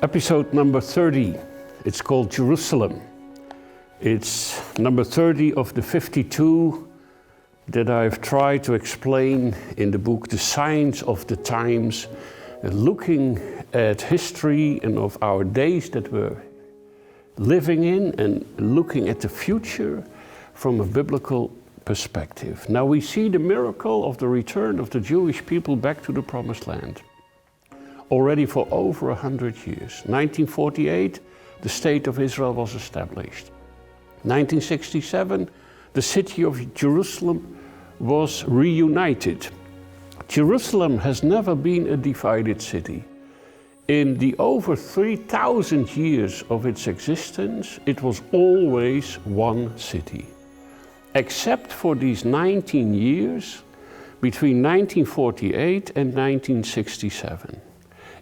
Episode number 30, it's called Jerusalem. It's number 30 of the 52 that I've tried to explain in the book The Signs of the Times, looking at history and of our days that we're living in and looking at the future from a biblical perspective. Now we see the miracle of the return of the Jewish people back to the Promised Land. Already for over 100 years. 1948, the State of Israel was established. 1967, the city of Jerusalem was reunited. Jerusalem has never been a divided city. In the over 3,000 years of its existence, it was always one city. Except for these 19 years between 1948 and 1967.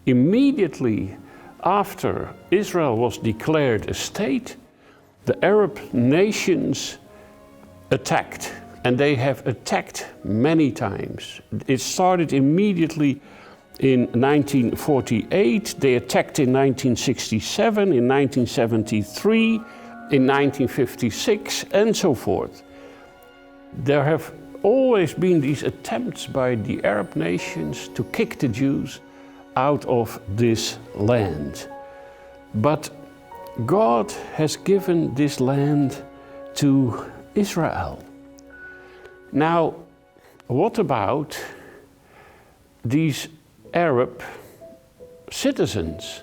Immediately after Israel was declared a state, the Arab nations attacked, and they have attacked many times. It started immediately in 1948, they attacked in 1967, in 1973, in 1956, and so forth. There have always been these attempts by the Arab nations to kick the Jews out of this land. But God has given this land to Israel. Now, what about these Arab citizens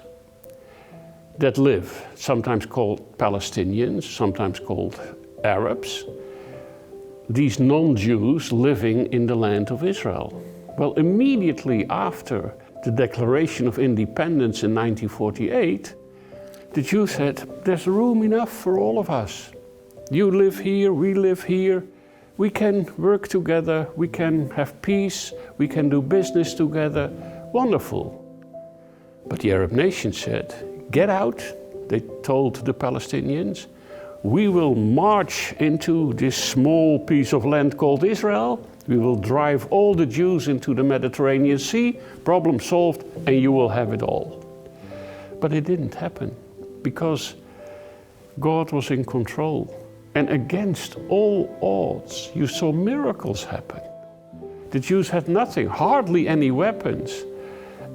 that live, sometimes called Palestinians, sometimes called Arabs, these non-Jews living in the land of Israel? Well, immediately after the Declaration of Independence in 1948, the Jews said, there's room enough for all of us. You live here, we live here. We can work together, we can have peace, we can do business together. Wonderful. But the Arab nations said, get out, they told the Palestinians. We will march into this small piece of land called Israel. We will drive all the Jews into the Mediterranean Sea, problem solved, and you will have it all. But it didn't happen, because God was in control. And against all odds, you saw miracles happen. The Jews had nothing, hardly any weapons,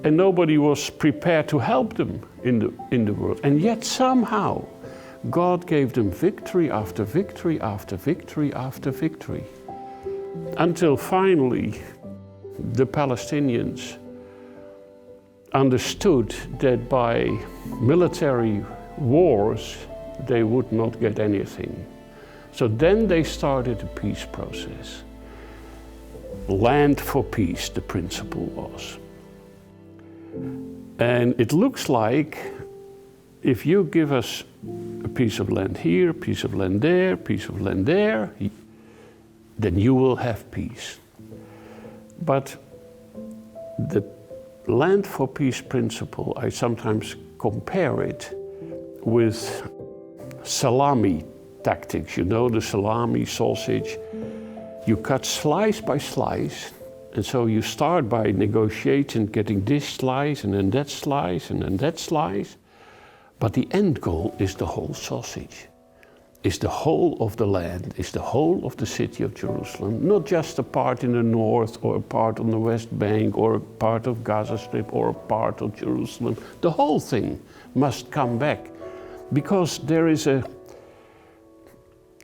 and nobody was prepared to help them in the world. And yet somehow, God gave them victory after victory after victory after victory. Until finally, the Palestinians understood that by military wars, they would not get anything. So then they started a peace process. Land for peace, the principle was. And it looks like if you give us a piece of land here, a piece of land there, a piece of land there, then you will have peace. But the land for peace principle, I sometimes compare it with salami tactics. You know, the salami sausage. You cut slice by slice, and so you start by negotiating, getting this slice, and then that slice, and then that slice. But the end goal is the whole sausage. Is the whole of the land, is the whole of the city of Jerusalem, not just a part in the north or a part on the West Bank or a part of Gaza Strip or a part of Jerusalem. The whole thing must come back, because there is a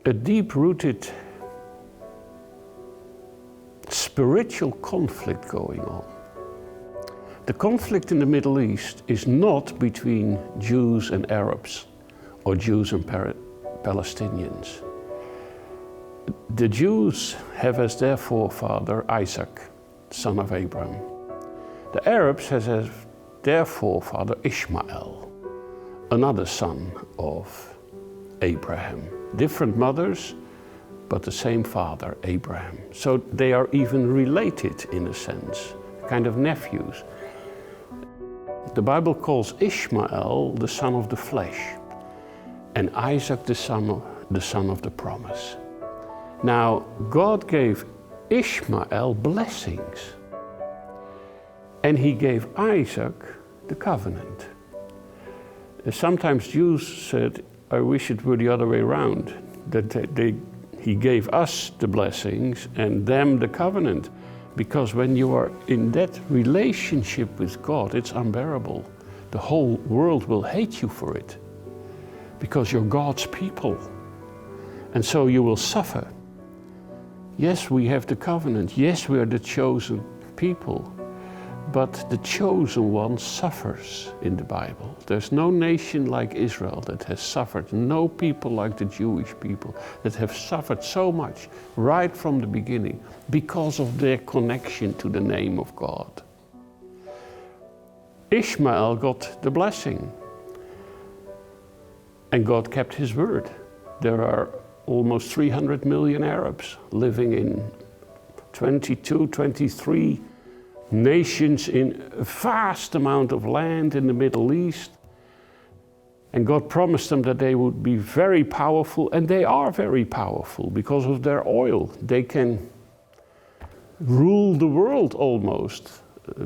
deep-rooted spiritual conflict going on. The conflict in the Middle East is not between Jews and Arabs or Jews and Palestinians. The Jews have as their forefather Isaac, son of Abraham. The Arabs have as their forefather Ishmael. another son of Abraham. Different mothers, but the same father, Abraham. So they are even related in a sense, kind of nephews. The Bible calls Ishmael the son of the flesh, and Isaac the son of the promise. Now, God gave Ishmael blessings, and he gave Isaac the covenant. Sometimes Jews said, I wish it were the other way around, that he gave us the blessings and them the covenant. Because when you are in that relationship with God, it's unbearable. The whole world will hate you for it, because you're God's people. And so you will suffer. Yes, we have the covenant. Yes, we are the chosen people. But the chosen one suffers in the Bible. There's no nation like Israel that has suffered, no people like the Jewish people that have suffered so much right from the beginning because of their connection to the name of God. Ishmael got the blessing, and God kept his word. There are almost 300 million Arabs living in 22, 23 nations in a vast amount of land in the Middle East. And God promised them that they would be very powerful, and they are very powerful because of their oil. They can rule the world almost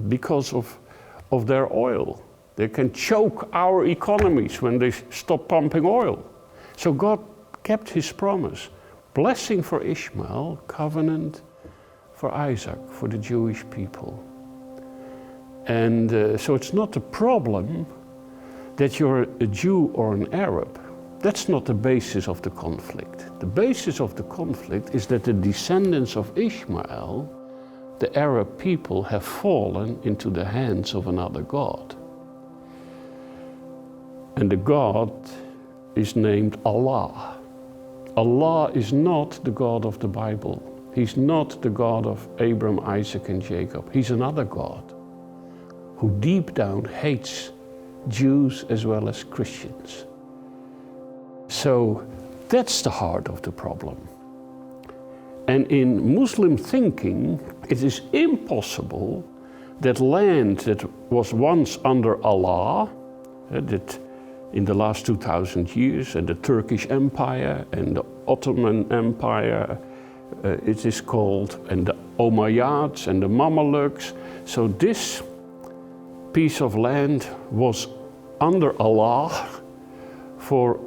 because of their oil. They can choke our economies when they stop pumping oil. So God kept his promise. Blessing for Ishmael, covenant for Isaac, for the Jewish people. And so it's not a problem that you're a Jew or an Arab. That's not the basis of the conflict. The basis of the conflict is that the descendants of Ishmael, the Arab people, have fallen into the hands of another God. And the God is named Allah. Allah is not the God of the Bible. He's not the God of Abraham, Isaac, and Jacob. He's another God who deep down hates Jews as well as Christians. So that's the heart of the problem. And in Muslim thinking, it is impossible that land that was once under Allah, that in the last 2,000 years, and the Turkish Empire and the Ottoman Empire, it is called, and the Umayyads and the Mamelukes. So this piece of land was under Allah for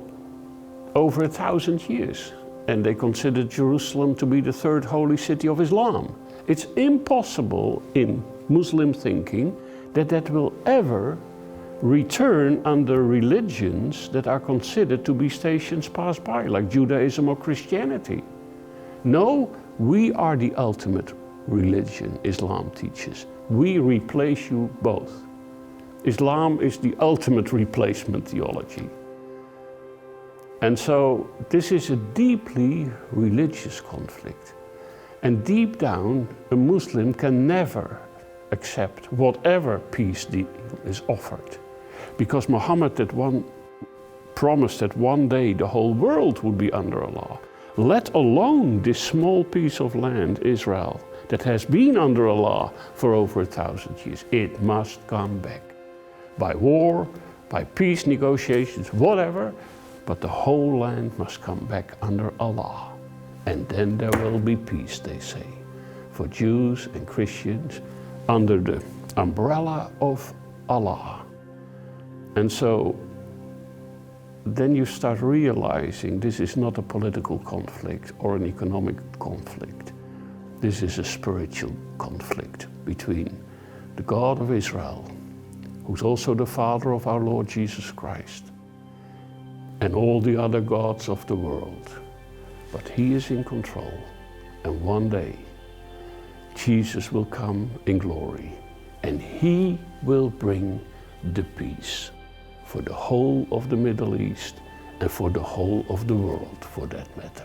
over 1,000 years. And they considered Jerusalem to be the third holy city of Islam. It's impossible in Muslim thinking that that will ever return under religions that are considered to be stations passed by, like Judaism or Christianity. No, we are the ultimate religion, Islam teaches. We replace you both. Islam is the ultimate replacement theology. And so this is a deeply religious conflict. And deep down, a Muslim can never accept whatever peace deal is offered. Because Muhammad promised that one day the whole world would be under Allah, let alone this small piece of land, Israel, that has been under Allah for over 1,000 years. It must come back. By war, by peace negotiations, whatever, but the whole land must come back under Allah. And then there will be peace, they say, for Jews and Christians under the umbrella of Allah. And so then you start realizing this is not a political conflict or an economic conflict. This is a spiritual conflict between the God of Israel, who's also the Father of our Lord Jesus Christ, and all the other gods of the world. But he is in control, and one day Jesus will come in glory, and he will bring the peace for the whole of the Middle East and for the whole of the world, for that matter.